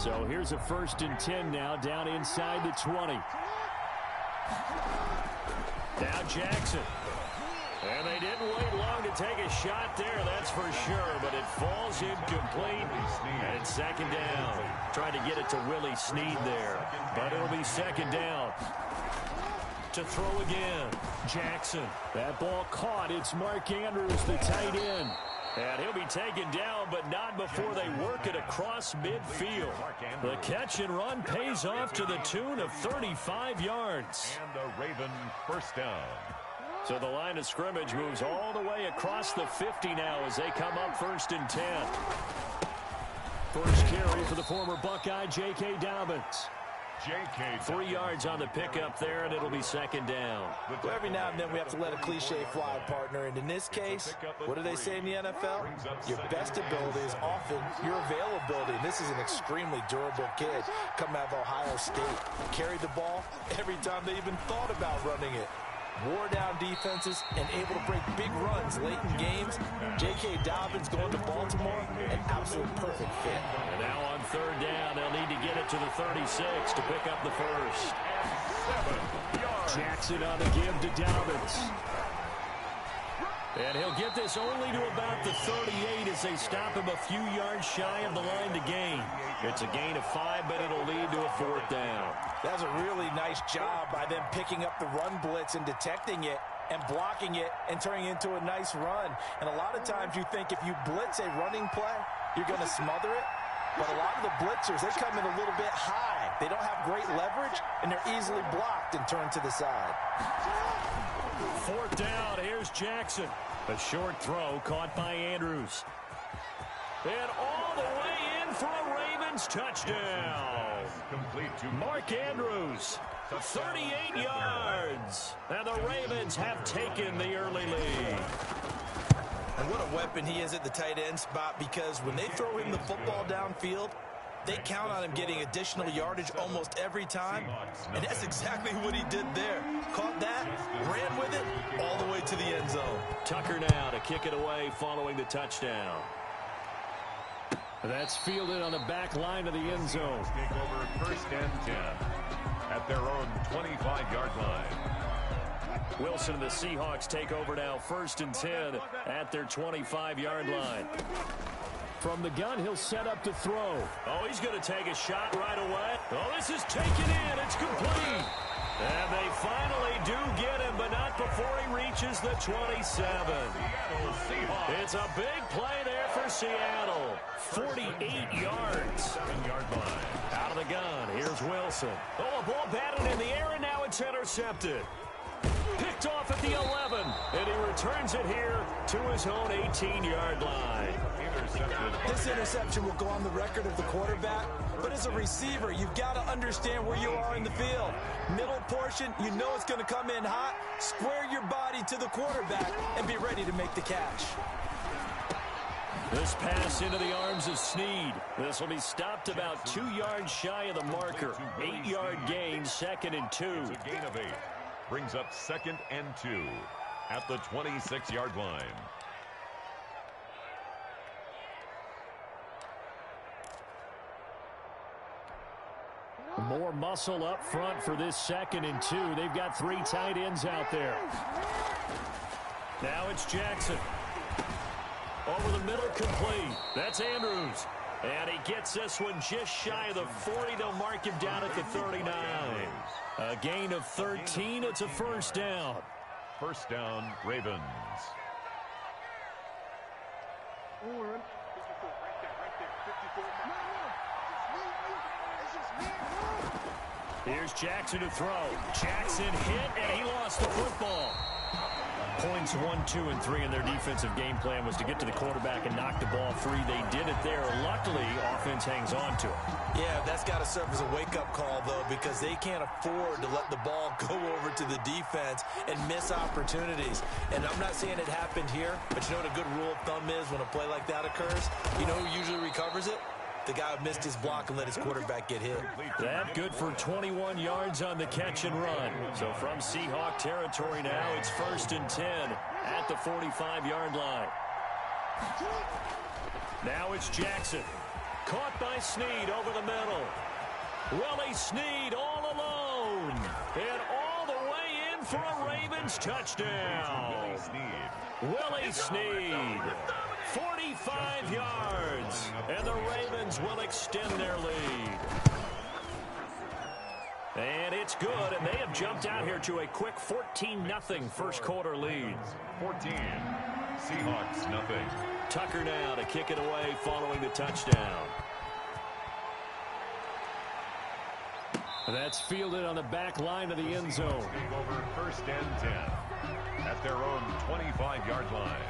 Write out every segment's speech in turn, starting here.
So here's a 1st and 10 now, down inside the 20. Now Jackson. And they didn't wait long to take a shot there, that's for sure, but it falls incomplete, and it's 2nd down. Trying to get it to Willie Snead there, but it'll be 2nd down. To throw again, Jackson. That ball caught. It's Mark Andrews, the tight end. And he'll be taken down, but not before they work it across midfield. The catch and run pays off to the tune of 35 yards. And a Raven 1st down. So the line of scrimmage moves all the way across the 50 now as they come up 1st and 10. First carry for the former Buckeye, J.K. Dobbins. 3 yards on the pickup there, and it'll be 2nd down. Well, every now and then we have to let a cliche fly, partner. And in this case, what do they say in the NFL? Your best ability is often your availability. And this is an extremely durable kid coming out of Ohio State. Carried the ball every time they even thought about running it. Wore down defenses and able to break big runs late in games. J.K. Dobbins going to Baltimore, an absolute perfect fit. And now on 3rd down, they'll need to get it to the 36 to pick up the first. Jackson on the give to Dobbins. And he'll get this only to about the 38 as they stop him a few yards shy of the line to gain. It's a gain of 5, but it'll lead to a 4th down. That's a really nice job by them picking up the run blitz and detecting it and blocking it and turning it into a nice run. And a lot of times you think if you blitz a running play, you're going to smother it. But a lot of the blitzers, they come in a little bit high. They don't have great leverage, and they're easily blocked and turned to the side. 4th down, here's Jackson. A short throw caught by Andrews. And all the way in for a Ravens touchdown. Complete to Mark Andrews, 38 yards. And the Ravens have taken the early lead. And what a weapon he is at the tight end spot, because when they throw him the football downfield, they count on him getting additional yardage almost every time. And that's exactly what he did there. Caught that, ran with it, all the way to the end zone. Tucker now to kick it away following the touchdown. That's fielded on the back line of the end zone. Take over 1st and 10 at their own 25-yard line. Wilson and the Seahawks take over now 1st and 10 at their 25-yard line. From the gun, he'll set up to throw. Oh, he's going to take a shot right away. Oh, this is taken in. It's complete. And they finally do get him, but not before he reaches the 27. It's a big play there for Seattle. 48 yards. 7-yard line. Out of the gun, here's Wilson. Oh, a ball batted in the air, and now it's intercepted. Picked off at the 11, and he returns it here to his own 18-yard line. This interception will go on the record of the quarterback, but as a receiver, you've got to understand where you are in the field. Middle portion, you know it's going to come in hot. Square your body to the quarterback and be ready to make the catch. This pass into the arms of Snead. This will be stopped about 2 yards shy of the marker. 8-yard gain, 2nd and 2. It's a gain of 8. Brings up 2nd and 2 at the 26-yard line. More muscle up front for this 2nd and 2. They've got 3 tight ends out there. Now it's Jackson. Over the middle, complete. That's Andrews. And he gets this one just shy of the 40. They'll mark him down at the 39. A gain of 13. It's a 1st down. 1st down, Ravens. Here's Jackson to throw. Jackson hit, and he lost the football. Points 1, 2, and 3 in their defensive game plan was to get to the quarterback and knock the ball free. They did it there. Luckily, offense hangs on to it. Yeah, that's got to serve as a wake-up call, though, because they can't afford to let the ball go over to the defense and miss opportunities. And I'm not saying it happened here, but you know what a good rule of thumb is when a play like that occurs? You know who usually recovers it? The guy who missed his block and let his quarterback get hit. That good for 21 yards on the catch and run. So from Seahawk territory now, it's 1st and 10 at the 45-yard line. Now it's Jackson. Caught by Snead over the middle. Willie Snead all alone. And all the way in for a Ravens touchdown. Willie Snead, 45 yards. And the Ravens will extend their lead. And it's good, and they have jumped out here to a quick 14-0 first quarter lead. 14, Seahawks nothing. Tucker now to kick it away following the touchdown. That's fielded on the back line of the end zone. Over first and 10 at their own 25-yard line.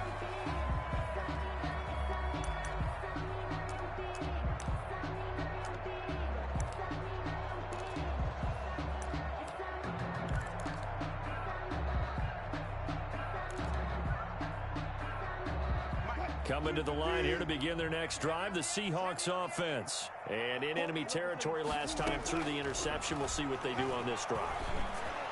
Coming to the line here to begin their next drive, the Seahawks offense. And in enemy territory last time through the interception. We'll see what they do on this drive.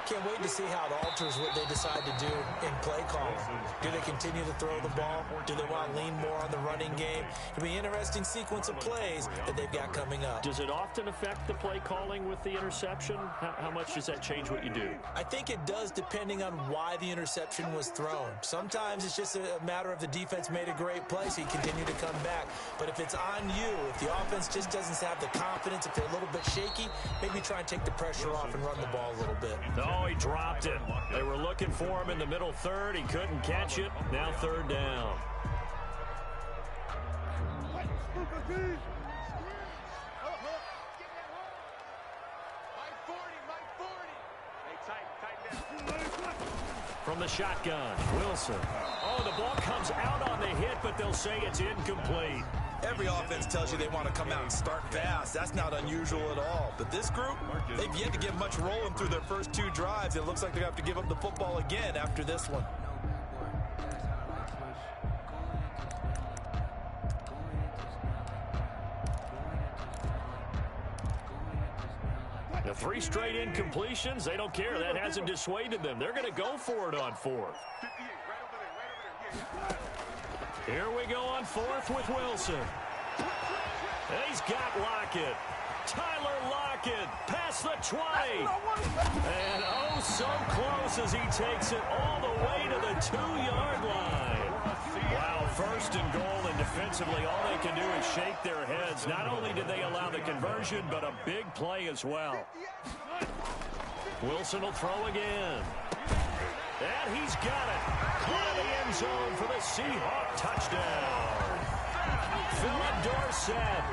Can't wait to see how it alters what they decide to do in play calling. Do they continue to throw the ball? Do they want to lean more on the running game? It'll be an interesting sequence of plays that they've got coming up. Does it often affect the play calling with the interception? How much does that change what you do? I think it does, depending on why the interception was thrown. Sometimes it's just a matter of the defense made a great play, so you continue to come back. But if it's on you, if the offense just doesn't have the confidence, if they're a little bit shaky, maybe try and take the pressure off and run the ball a little bit. Oh, he dropped it. They were looking for him in the middle third. He couldn't catch it. Now third down. From the shotgun, Wilson. Oh, the ball comes out on the hit, but they'll say it's incomplete. Every offense tells you they want to come out and start fast. That's not unusual at all. But this group, they've yet to get much rolling through their first two drives. It looks like they're going to have to give up the football again after this one. The 3 straight incompletions, they don't care. That hasn't dissuaded them. They're going to go for it on fourth. Here we go on fourth with Wilson. And he's got Lockett. Tyler Lockett past the 20. And oh, so close as he takes it all the way to the 2-yard line. Wow, first and goal, and defensively all they can do is shake their heads. Not only did they allow the conversion, but a big play as well. Wilson will throw again. And he's got it. Caught in the end zone for the Seahawk touchdown. Philip Dorsett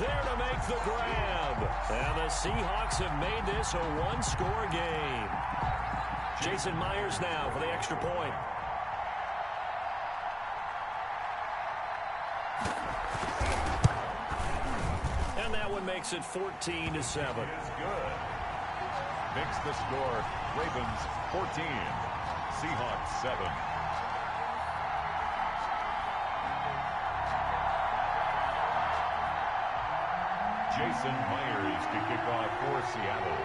there to make the grab. And the Seahawks have made this a one-score game. Jason Myers now for the extra point. And that one makes it 14-7. It's good. Makes the score. Ravens 14. Seahawks 7. Jason Myers to kick off for Seattle.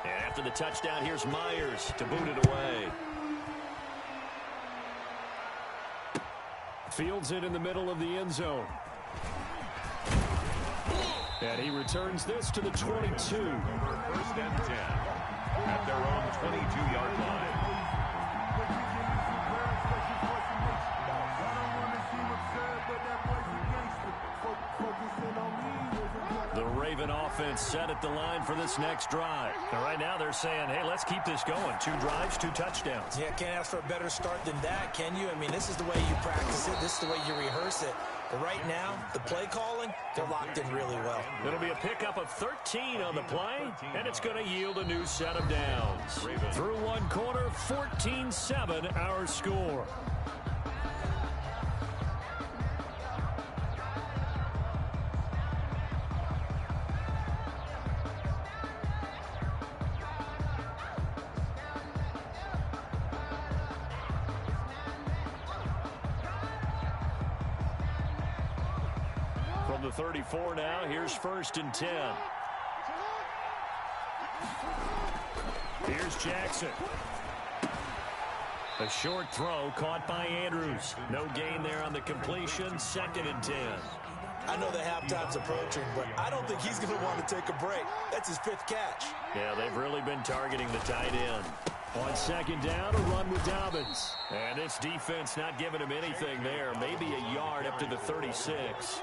And after the touchdown, here's Myers to boot it away. Fields it in the middle of the end zone. And he returns this to the 22. First and 10 at their own 22-yard line. The Raven offense set at the line for this next drive. And right now they're saying, hey, let's keep this going. 2 drives, 2 touchdowns. Yeah, can't ask for a better start than that, can you? I mean, this is the way you practice it. This is the way you rehearse it. But right now, the play calling, they're locked in really well. It'll be a pickup of 13 on the play, and it's going to yield a new set of downs. Through one quarter, 14-7 our score. From the 34 now, here's first and 10. Here's Jackson. A short throw caught by Andrews. No gain there on the completion. 2nd and 10. I know the halftime's approaching, but I don't think he's going to want to take a break. That's his 5th catch. Yeah, they've really been targeting the tight end. On 2nd down, a run with Dobbins. And this defense not giving him anything there. Maybe a yard up to the 36.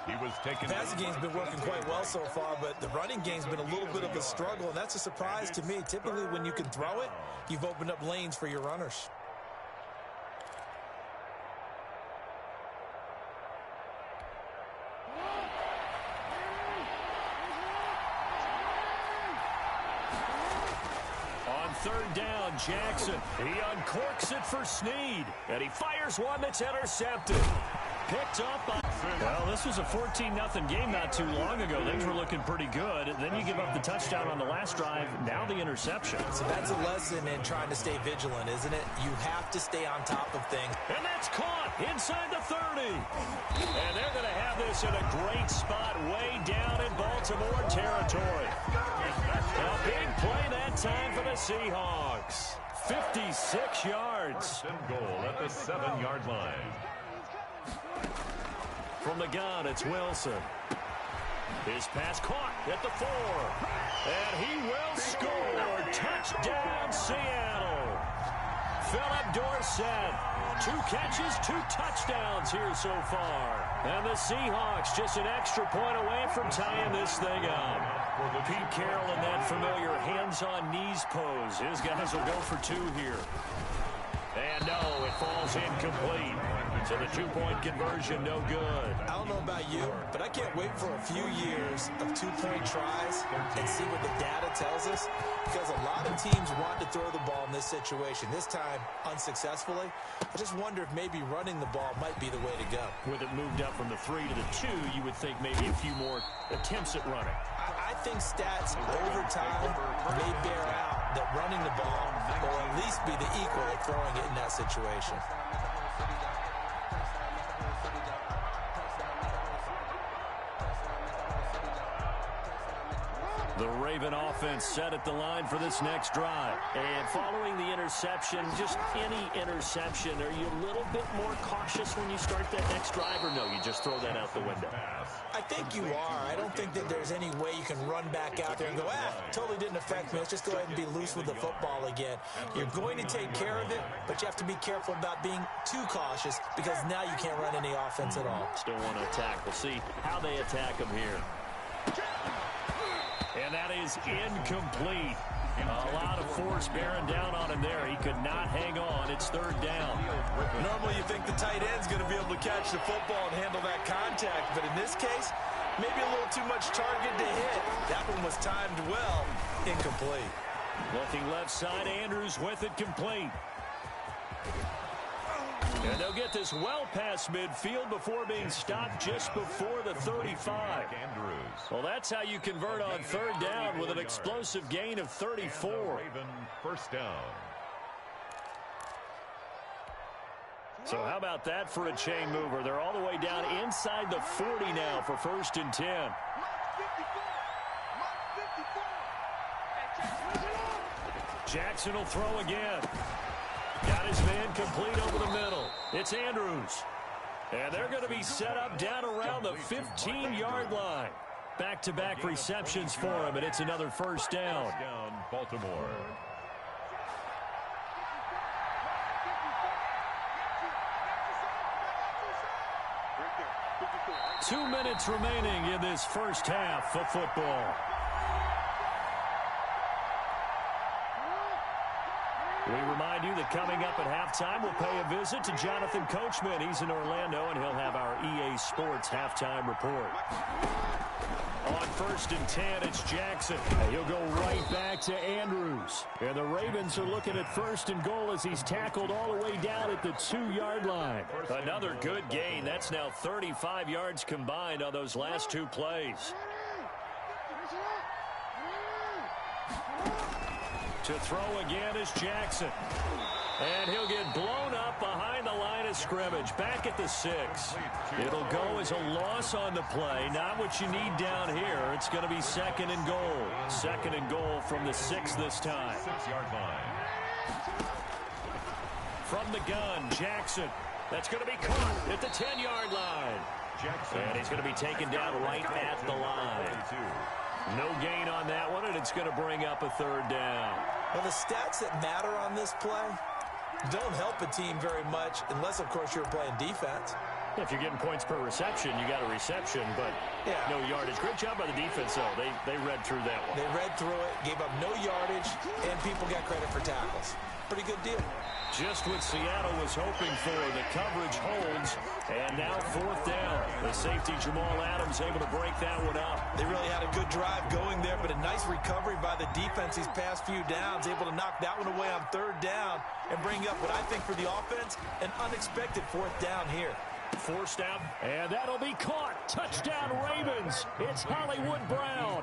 He was taken. The passing game's been working quite well so far, but the running game's been a little bit of a struggle, and that's a surprise to me. Typically, when you can throw it, you've opened up lanes for your runners. On 3rd down, Jackson. He uncorks it for Snead, and he fires one that's intercepted. Picked up by... Well, this was a 14-0 game not too long ago. Things were looking pretty good. Then you give up the touchdown on the last drive. Now the interception. So that's a lesson in trying to stay vigilant, isn't it? You have to stay on top of things. And that's caught inside the 30. And they're going to have this in a great spot way down in Baltimore territory. A big play that time for the Seahawks. 56 yards. Goal at the 7-yard line. From the gun, it's Wilson. His pass caught at the 4. And he will score. Touchdown, Seattle. Philip Dorsett. 2 catches, 2 touchdowns here so far. And the Seahawks just an extra point away from tying this thing up. Pete Carroll in that familiar hands-on knees pose. His guys will go for 2 here. And no, it falls incomplete. So the 2-point conversion, no good. I don't know about you, but I can't wait for a few years of 2-point tries and see what the data tells us. Because a lot of teams want to throw the ball in this situation. This time, unsuccessfully. I just wonder if maybe running the ball might be the way to go. With it moved up from the 3 to the 2, you would think maybe a few more attempts at running. I think stats over time may bear out that running the ball will at least be the equal of throwing it in that situation. The Raven offense set at the line for this next drive. And following the interception, just any interception, are you a little bit more cautious when you start that next drive, or no, you just throw that out the window? I think you are. I don't think that there's any way you can run back out there and go, totally didn't affect me. Let's just go ahead and be loose with the football again. You're going to take care of it, but you have to be careful about being too cautious because now you can't run any offense at all. Still want to attack. We'll see how they attack them here. And that is incomplete. A lot of force bearing down on him there. He could not hang on. It's 3rd down. Normally you think the tight end's going to be able to catch the football and handle that contact. But in this case, maybe a little too much target to hit. That one was timed well. Incomplete. Looking left side, Andrews with it complete. And they'll get this well past midfield before being stopped just before the 35. Well, that's how you convert on 3rd down with an explosive gain of 34. Raven, 1st down. So how about that for a chain mover? They're all the way down inside the 40 now for 1st and 10. Jackson will throw again. Got his man complete over the middle. It's Andrews. And they're going to be set up down around the 15-yard line. Back-to-back receptions for him, and it's another 1st down. Baltimore. Two minutes remaining in this first half of football. We remind you that coming up at halftime, we'll pay a visit to Jonathan Coachman. He's in Orlando, and he'll have our EA Sports halftime report. On 1st and 10, it's Jackson. And he'll go right back to Andrews. And the Ravens are looking at 1st and goal as he's tackled all the way down at the 2-yard line. Another good gain. That's now 35 yards combined on those last 2 plays. To throw again is Jackson. And he'll get blown up behind the line of scrimmage. Back at the 6. It'll go as a loss on the play. Not what you need down here. It's going to be 2nd and goal. 2nd and goal from the 6 this time. 6-yard line. From the gun, Jackson. That's going to be caught at the 10-yard line. Jackson. And he's going to be taken down right at the line. No gain on that one, and it's going to bring up a third down. Well, the stats that matter on this play don't help a team very much unless, of course, you're playing defense. If you're getting points per reception, you got a reception, but no yardage. Great job by the defense, though. They read through that one. They read through it, gave up no yardage, and people got credit for tackles. Pretty good deal. Just what Seattle was hoping for. The coverage holds, and now fourth down. The safety, Jamal Adams, able to break that one up. They really had a good drive going there, but a nice recovery by the defense these past few downs, able to knock that one away on third down and bring up what I think for the offense, an unexpected fourth down here. Forced out, and that'll be caught. Touchdown, Ravens. It's Hollywood Brown.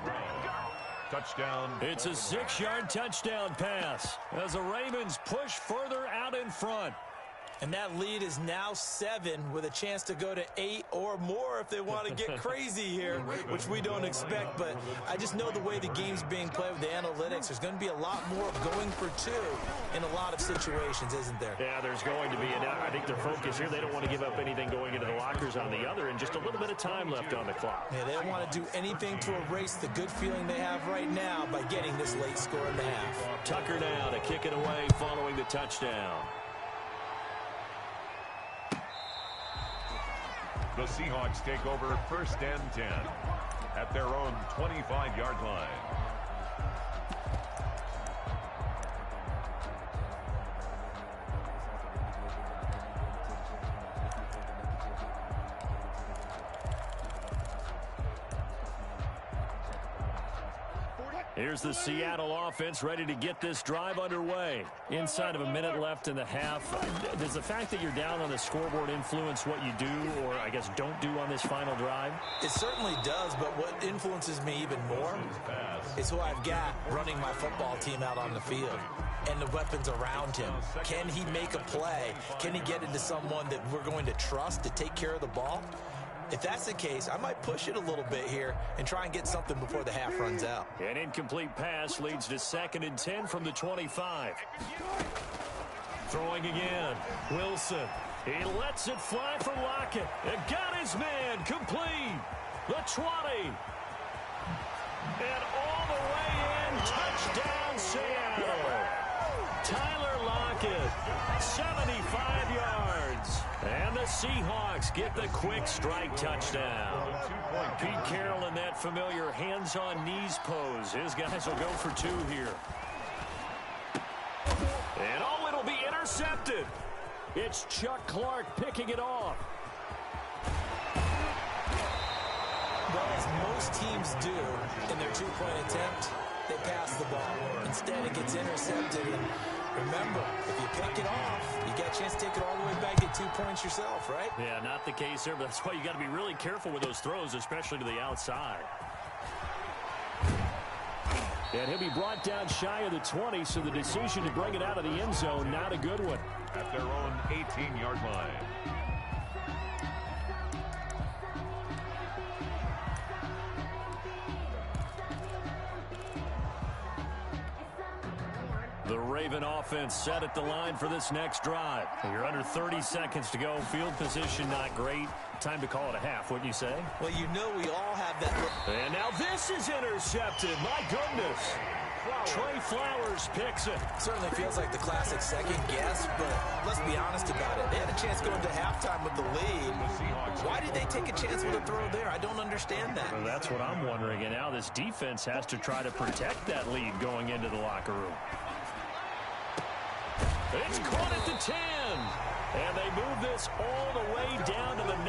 Touchdown. It's a 6-yard touchdown pass as the Ravens push further out in front. And that lead is now 7 with a chance to go to 8 or more if they want to get crazy here, which we don't expect. But I just know the way the game's being played with the analytics, there's going to be a lot more of going for 2 in a lot of situations, isn't there? Yeah, there's going to be. And I think their focus here, they don't want to give up anything going into the lockers on the other, and just a little bit of time left on the clock. Yeah, they don't want to do anything to erase the good feeling they have right now by getting this late score in the half. Tucker now to kick it away following the touchdown. The Seahawks take over first and 10 at their own 25-yard line. Here's the Seattle offense ready to get this drive underway. Inside of a minute left in the half. Does the fact that you're down on the scoreboard influence what you do, or I guess don't do on this final drive? It certainly does, but what influences me even more is who I've got running my football team out on the field and the weapons around him. Can he make a play? Can he get into someone that we're going to trust to take care of the ball? If that's the case, I might push it a little bit here and try and get something before the half runs out. An incomplete pass leads to 2nd and 10 from the 25. Throwing again. Wilson. He lets it fly for Lockett. And got his man complete. The 20. And all the way in. Touchdown, Seattle. Tyler Lockett. 75 yards. And the Seahawks get the quick strike touchdown. Pete Carroll in that familiar hands-on knees pose. His guys will go for 2 here. And oh, it'll be intercepted. It's Chuck Clark picking it off. Well, as most teams do in their 2-point attempt, they pass the ball. Instead, it gets intercepted. And remember, if you pick it off, you get a chance to take it all the way back, get 2 points yourself, right? Yeah, not the case there, but that's why you got to be really careful with those throws, especially to the outside. And he'll be brought down shy of the 20, so the decision to bring it out of the end zone, not a good one. At their own 18-yard line. The Raven offense set at the line for this next drive. You're under 30 seconds to go. Field position not great. Time to call it a half, wouldn't you say? Well, you know we all have that. And now this is intercepted. My goodness. Trey Flowers picks it. Certainly feels like the classic second guess, but let's be honest about it. They had a chance going to halftime with the lead. Why did they take a chance with a throw there? I don't understand that. Well, that's what I'm wondering. And now this defense has to try to protect that lead going into the locker room. It's caught at the 10. And they move this all the way down to the 9.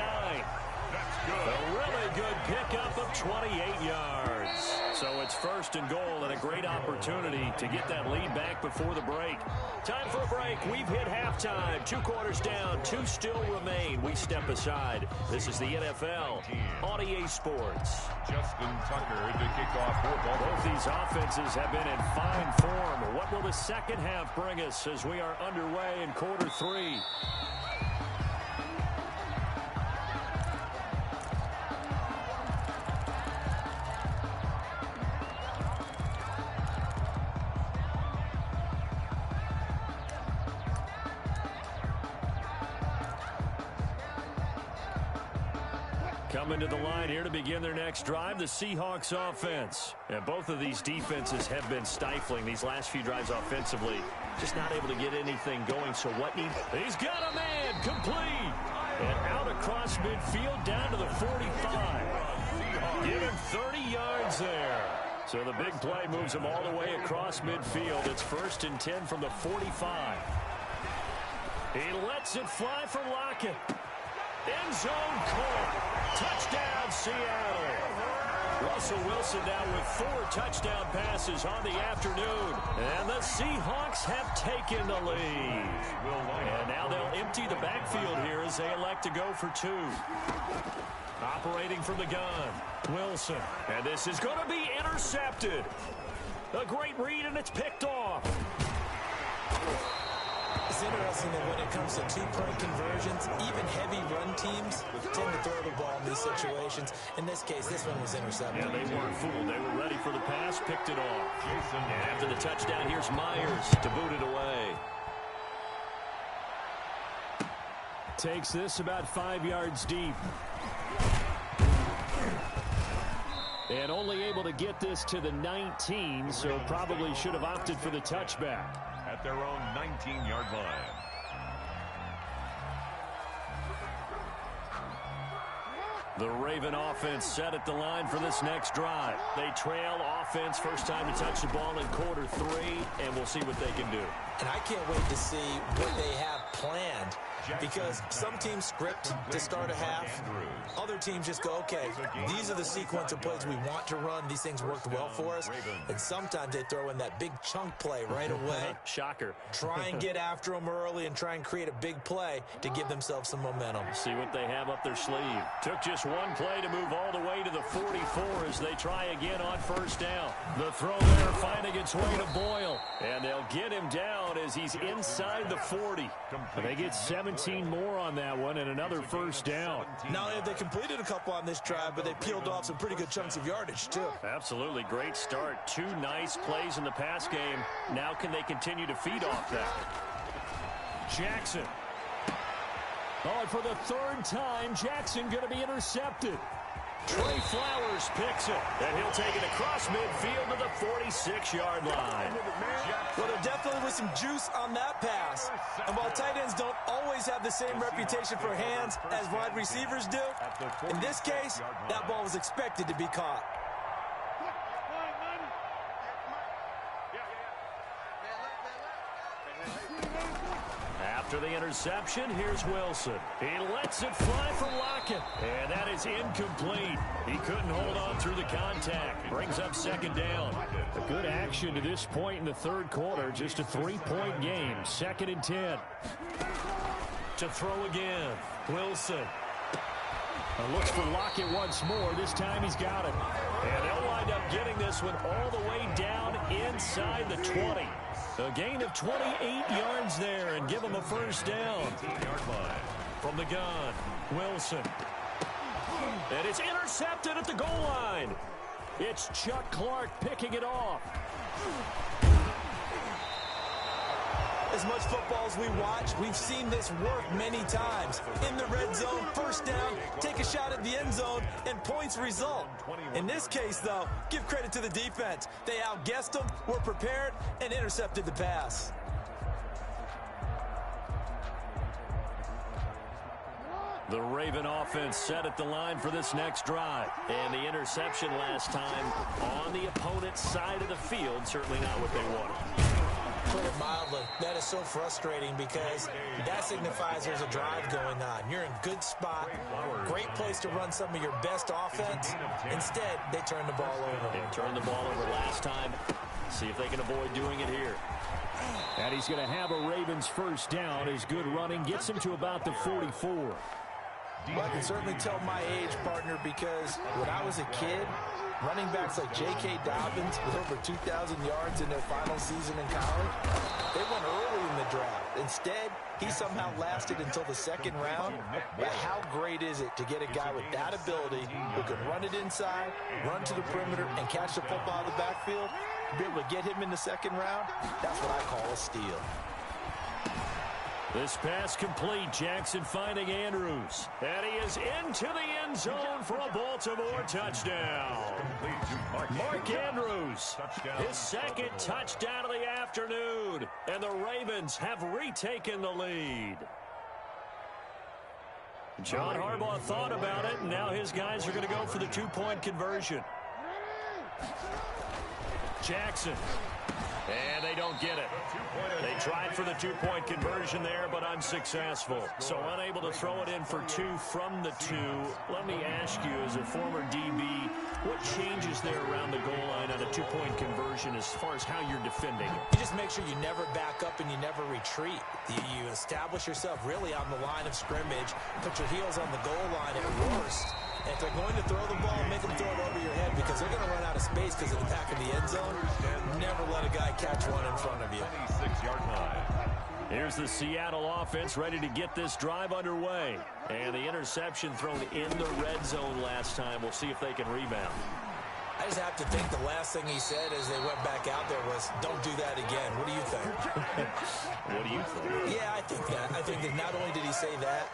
That's good. A really good pickup of 28 yards. So it's 1st and goal and a great opportunity to get that lead back before the break. Time for a break. We've hit halftime. 2 quarters down. 2 still remain. We step aside. This is the NFL on EA Sports. Justin Tucker to kick off football. Both these offenses have been in fine form. What will the second half bring us as we are underway in quarter 3? Coming to the line here to begin their next drive, the Seahawks offense. And both of these defenses have been stifling these last few drives offensively. Just not able to get anything going. So what needs... He's got a man complete. And out across midfield down to the 45. Give him 30 yards there. So the big play moves him all the way across midfield. It's 1st and 10 from the 45. He lets it fly for Lockett. End zone caught. Touchdown, Seattle. Russell Wilson now with 4 touchdown passes on the afternoon. And the Seahawks have taken the lead. And now they'll empty the backfield here as they elect to go for 2. Operating from the gun, Wilson. And this is going to be intercepted. A great read, and it's picked off. It's interesting that when it comes to 2-point conversions, even heavy run teams tend to throw the ball in these situations. In this case, this one was intercepted. Yeah, they weren't fooled. They were ready for the pass, picked it off. And after the touchdown, here's Myers to boot it away. Takes this about 5 yards deep. And only able to get this to the 19, so probably should have opted for the touchback. At their own 19-yard line. The Raven offense set at the line for this next drive. They trail offense, first time to touch the ball in quarter 3, and we'll see what they can do. And I can't wait to see what they have planned, because some teams script to start a half. Other teams just go, okay, these are the sequence of plays we want to run. These things worked well for us. And sometimes they throw in that big chunk play right away. Shocker. Try and get after them early and try and create a big play to give themselves some momentum. See what they have up their sleeve. Took just one play to move all the way to the 44 as they try again on first down. The throw there finding its way to Boyle. And they'll get him down as he's inside the 40. They get 17 more on that one and another first down. Not only have they completed a couple on this drive, but they peeled off some pretty good chunks of yardage, too. Absolutely. Great start. 2 nice plays in the pass game. Now can they continue to feed off that? Jackson. Oh, and for the 3rd time, Jackson going to be intercepted. Trey Flowers picks it, and he'll take it across midfield to the 46-yard line. Well, there definitely was some juice on that pass. And while tight ends don't always have the same reputation for hands as wide receivers do, in this case, that ball was expected to be caught. After the interception, here's Wilson. He lets it fly for Lockett. And that is incomplete. He couldn't hold on through the contact. Brings up 2nd down. A good action to this point in the 3rd quarter. Just a 3-point game. 2nd and 10. To throw again. Wilson. Looks for Lockett once more. This time he's got it. And they'll wind up getting this one all the way down inside the 20. A gain of 28 yards there and give him a first down. From the gun, Wilson. And it's intercepted at the goal line. It's Chuck Clark picking it off. As much football as we watch, we've seen this work many times. In the red zone, first down, take a shot at the end zone, and points result. In this case, though, give credit to the defense. They outguessed them, were prepared, and intercepted the pass. The Raven offense set at the line for this next drive. And the interception last time on the opponent's side of the field, certainly not what they wanted. Put it mildly, that is so frustrating because that signifies there's a drive going on. You're in good spot, great place to run some of your best offense. Instead, they turn the ball over. They turned the ball over last time. See if they can avoid doing it here. And he's going to have a Ravens first down. His good running gets him to about the 44. Well, I can certainly tell my age, partner, because when I was a kid, running backs like J.K. Dobbins with over 2,000 yards in their final season in college, they went early in the draft. Instead, he somehow lasted until the 2nd round. But how great is it to get a guy with that ability who can run it inside, run to the perimeter, and catch the football out of the backfield? To be able to get him in the 2nd round, that's what I call a steal. This pass complete. Jackson finding Andrews. And he is into the end zone for a Baltimore touchdown. Mark Andrews, his second touchdown of the afternoon. And the Ravens have retaken the lead. John Harbaugh thought about it, and now his guys are going to go for the two-point conversion. Jackson. And they don't get it. They tried for the two-point conversion there, but unsuccessful. So unable to throw it in for two from the two. Let me ask you, as a former DB, what changes there around the goal line on a two-point conversion as far as how you're defending? You just make sure you never back up and you never retreat. You establish yourself really on the line of scrimmage, put your heels on the goal line at worst. And if they're going to throw the ball, make them throw it over your head because they're going to run out of space because of the back of the end zone. Never let a guy catch one in front of you. 26-yard line. Here's the Seattle offense ready to get this drive underway. And the interception thrown in the red zone last time. We'll see if they can rebound. I just have to think the last thing he said as they went back out there was, don't do that again. What do you think? What do you think? Yeah, I think that. I think that not only did he say that,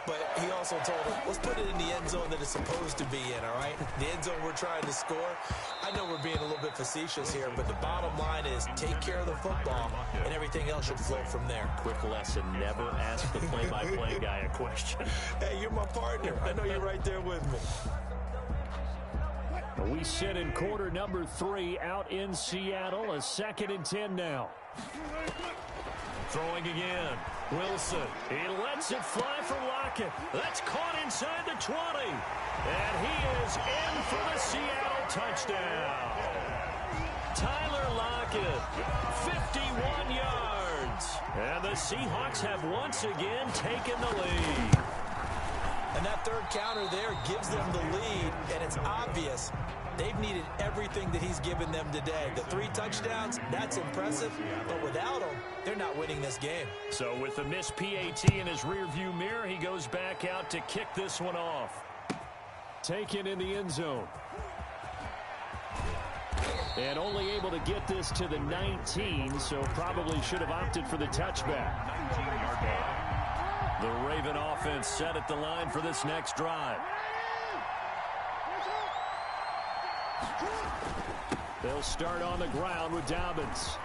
but he also told him, let's put it in the end zone that it's supposed to be in, all right? The end zone we're trying to score. I know we're being a little bit facetious here, but the bottom line is take care of the football, and everything else should flow from there. Quick lesson, never ask the play-by-play guy a question. Hey, you're my partner. I know you're right there with me. We sit in quarter number 3 out in Seattle. A 2nd and 10 now. Throwing again. Wilson. He lets it fly for Lockett. That's caught inside the 20. And he is in for the Seattle touchdown. Tyler Lockett, 51 yards. And the Seahawks have once again taken the lead. And that third counter there gives them the lead, and it's obvious they've needed everything that he's given them today. The 3 touchdowns, that's impressive, but without him, they're not winning this game. So with the missed PAT in his rearview mirror, he goes back out to kick this one off. Taken in the end zone. And only able to get this to the 19, so probably should have opted for the touchback. 19-yard line. The Raven offense set at the line for this next drive. They'll start on the ground with Dobbins.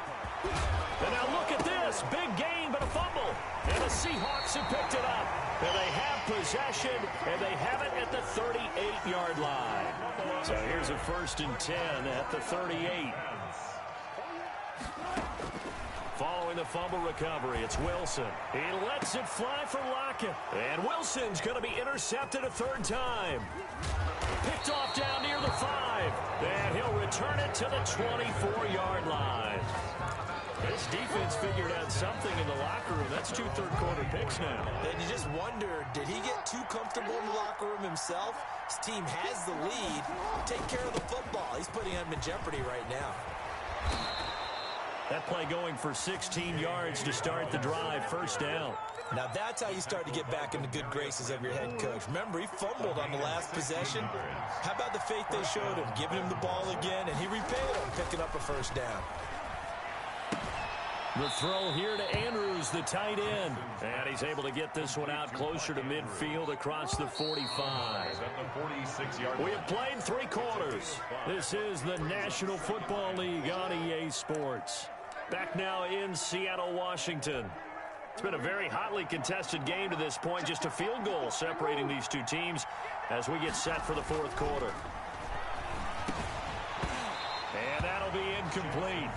And now look at this. Big gain, but a fumble. And the Seahawks have picked it up. And they have possession, and they have it at the 38-yard line. So here's a 1st and 10 at the 38. Following the fumble recovery, it's Wilson. He lets it fly for Lockett. And Wilson's going to be intercepted a 3rd time. Picked off down near the 5. And he'll return it to the 24-yard line. This defense figured out something in the locker room. That's 2 third-quarter picks now. And you just wonder, did he get too comfortable in the locker room himself? His team has the lead. Take care of the football. He's putting them in jeopardy right now. That play going for 16 yards to start the drive. 1st down. Now that's how you start to get back in the good graces of your head coach. Remember, he fumbled on the last possession. How about the faith they showed him, giving him the ball again, and he repaid him, picking up a 1st down. The throw here to Andrews, the tight end. And he's able to get this one out closer to midfield across the 45. We have played 3 quarters. This is the National Football League on EA Sports. Back now in Seattle, Washington. It's been a very hotly contested game to this point. Just a field goal separating these two teams as we get set for the 4th quarter. And that'll be incomplete.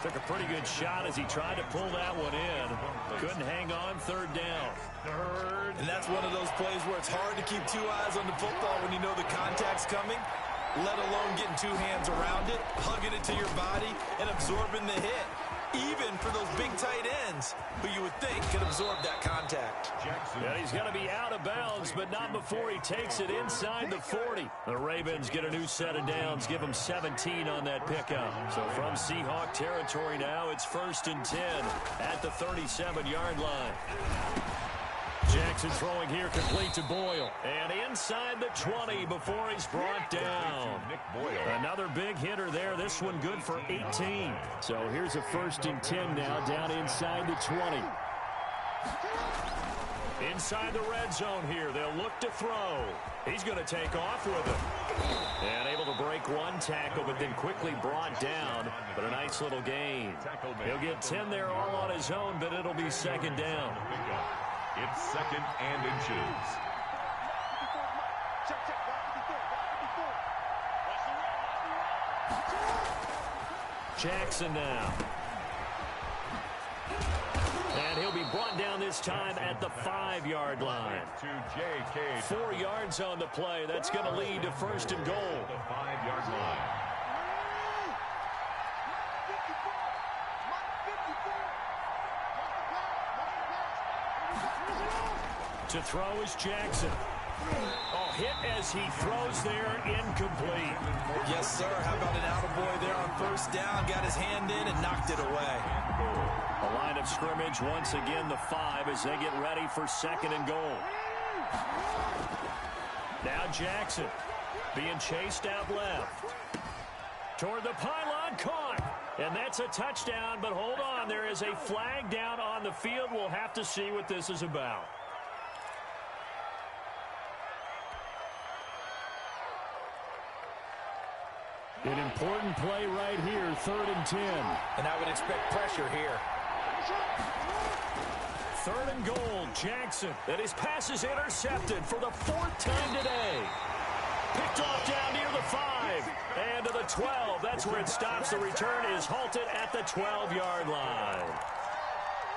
Took a pretty good shot as he tried to pull that one in. Couldn't hang on. 3rd down. And that's one of those plays where it's hard to keep 2 eyes on the football when you know the contact's coming, let alone getting 2 hands around it, hugging it to your body, and absorbing the hit. Even for those big tight ends who you would think could absorb that contact. Yeah, he's got to be out of bounds, but not before he takes it inside the 40. The Ravens get a new set of downs, give them 17 on that pickup. So from Seahawk territory now, it's 1st and 10 at the 37-yard line. Jackson throwing here complete to Boyle. And inside the 20 before he's brought down. Another big hitter there. This one good for 18. So here's a 1st and 10 now down inside the 20. Inside the red zone here, they'll look to throw. He's going to take off with it. And able to break one tackle, but then quickly brought down. But a nice little gain. He'll get 10 there all on his own, but it'll be second down. It's second and inches. Jackson now. And he'll be brought down this time at the 5-yard line. 4 yards on the play. That's going to lead to first and goal. The 5-yard line. To throw is Jackson. Oh, hit as he throws there, incomplete. Yes, sir. How about an attaboy there on first down? Got his hand in and knocked it away. A line of scrimmage once again, the 5 as they get ready for second and goal. Now Jackson being chased out left. Toward the pylon, caught. And that's a touchdown, but hold on. There is a flag down on the field. We'll have to see what this is about. An important play right here, 3rd and 10. And I would expect pressure here. 3rd and goal, Jackson. And his pass is intercepted for the 4th time today. Picked off down near the 5. And to the 12. That's where it stops. The return is halted at the 12-yard line.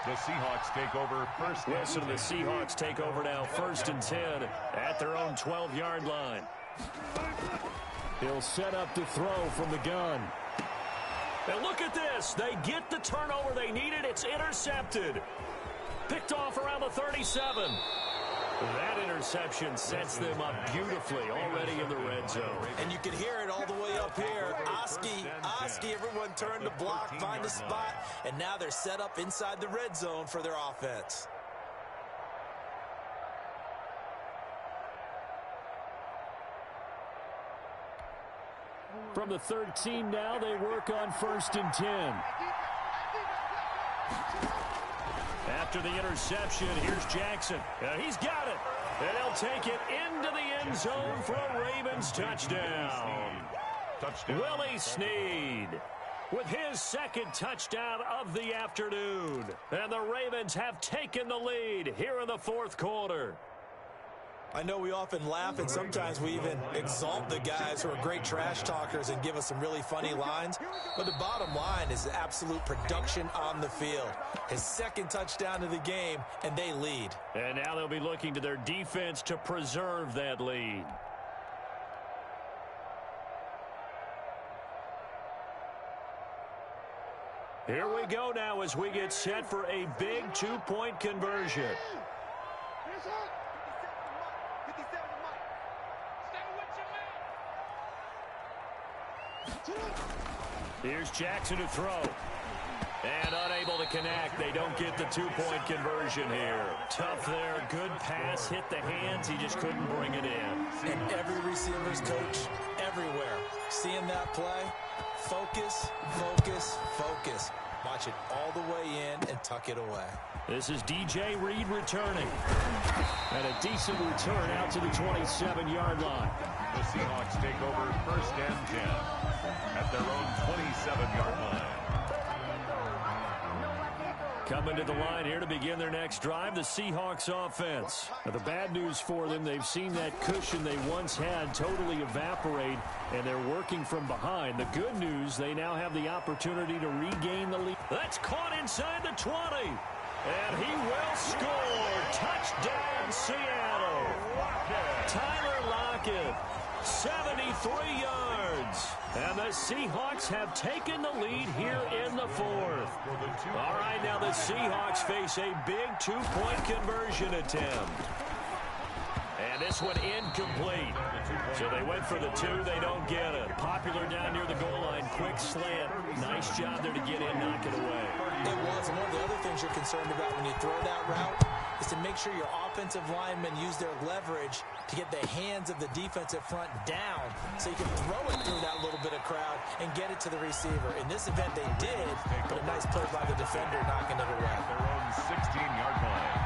The Seahawks take over first. Wilson and the Seahawks take over now, 1st and 10 at their own 12-yard line. He'll set up to throw from the gun. And look at this. They get the turnover they needed. It's intercepted. Picked off around the 37. That interception sets them up beautifully already in the red zone. And you can hear it all the way up here. Oski, everyone turned to block, find a spot, and now they're set up inside the red zone for their offense. From the 13 now, they work on 1st and 10. After the interception, here's Jackson. He's got it. And he'll take it into the end zone for a Ravens touchdown. Willie Snead with his 2nd touchdown of the afternoon. And the Ravens have taken the lead here in the 4th quarter. I know we often laugh and sometimes we even exalt the guys who are great trash talkers and give us some really funny lines. But the bottom line is absolute production on the field. His 2nd touchdown of the game, and they lead. And now they'll be looking to their defense to preserve that lead. Here we go now as we get set for a big 2-point conversion. Here's Jackson to throw. And unable to connect. They don't get the 2-point conversion here. Tough there. Good pass. Hit the hands. He just couldn't bring it in. And every receiver's coach everywhere. Seeing that play, focus, focus, focus. Watch it all the way in and tuck it away. This is DJ Reed returning. And a decent return out to the 27-yard line. The Seahawks take over 1st and 10 at their own 27-yard line. Coming to the line here to begin their next drive, the Seahawks offense. Now, the bad news for them, they've seen that cushion they once had totally evaporate, and they're working from behind. The good news, they now have the opportunity to regain the lead. That's caught inside the 20. And he will score. Touchdown, Seattle. Tyler Lockett, 73 yards. And the Seahawks have taken the lead here in the 4th. All right, now the Seahawks face a big 2-point conversion attempt. And this one incomplete. So they went for the 2. They don't get it. Popular down near the goal line. Quick slant. Nice job there to get in, knock it away. It was. And one of the other things you're concerned about when you throw that route is to make sure your offensive linemen use their leverage to get the hands of the defensive front down so you can throw it through that little bit of crowd and get it to the receiver. In this event, they did, but a nice play by the defender knocking it away. Their own 16-yard line.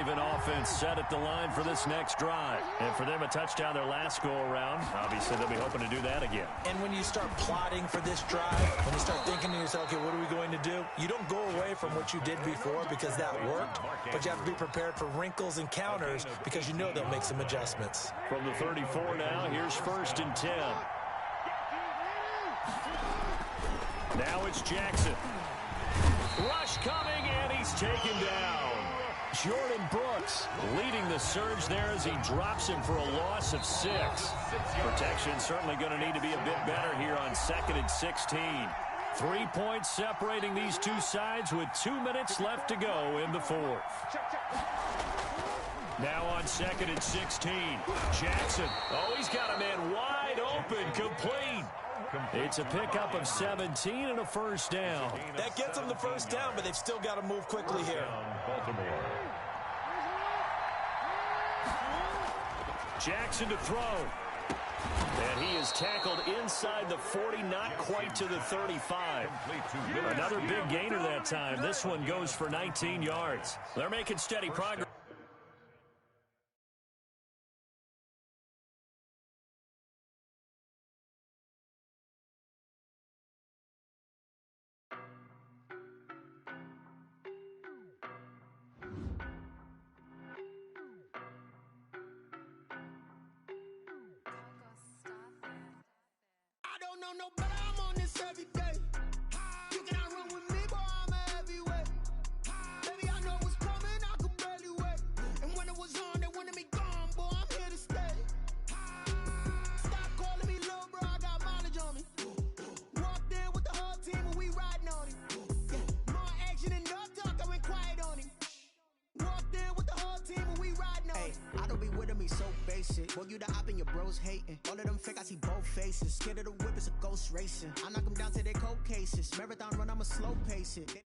Raven offense set at the line for this next drive. And for them, a touchdown their last go-around. Obviously, they'll be hoping to do that again. And when you start plotting for this drive, when you start thinking to yourself, okay, what are we going to do? You don't go away from what you did before because that worked, but you have to be prepared for wrinkles and counters because you know they'll make some adjustments. From the 34 now, here's 1st and 10. Now it's Jackson. Rush coming, and he's taken down. Jordan Brooks leading the surge there as he drops him for a loss of 6. Protection certainly going to need to be a bit better here on 2nd and 16. 3 points separating these two sides with 2 minutes left to go in the 4th. Now on 2nd and 16. Jackson. Oh, he's got a man wide open, complete. It's a pickup of 17 and a 1st down. That gets them the 1st down, but they've still got to move quickly here. Baltimore. Jackson to throw. And he is tackled inside the 40, not quite to the 35. Another big gainer that time. This one goes for 19 yards. They're making steady progress. No, but I'm on this every day. You cannot run with me, boy, I'm a heavyweight. Baby, I know what's coming, I could barely wait. And when it was on, they wanted me gone, boy, I'm here to stay. Stop calling me little bro, I got mileage on me. Walked in with the whole team and we riding on him. Yeah, more action and no talk, I went quiet on him. Walked in with the whole team and we riding on him. I don't be with him, he's so basic. Boy, you the op and your bros hating. All of them fake, I see both faces. Scared of the whip, it's a ghost racing. I knock them down to their cold cases. Marathon run, I'ma slow pace it.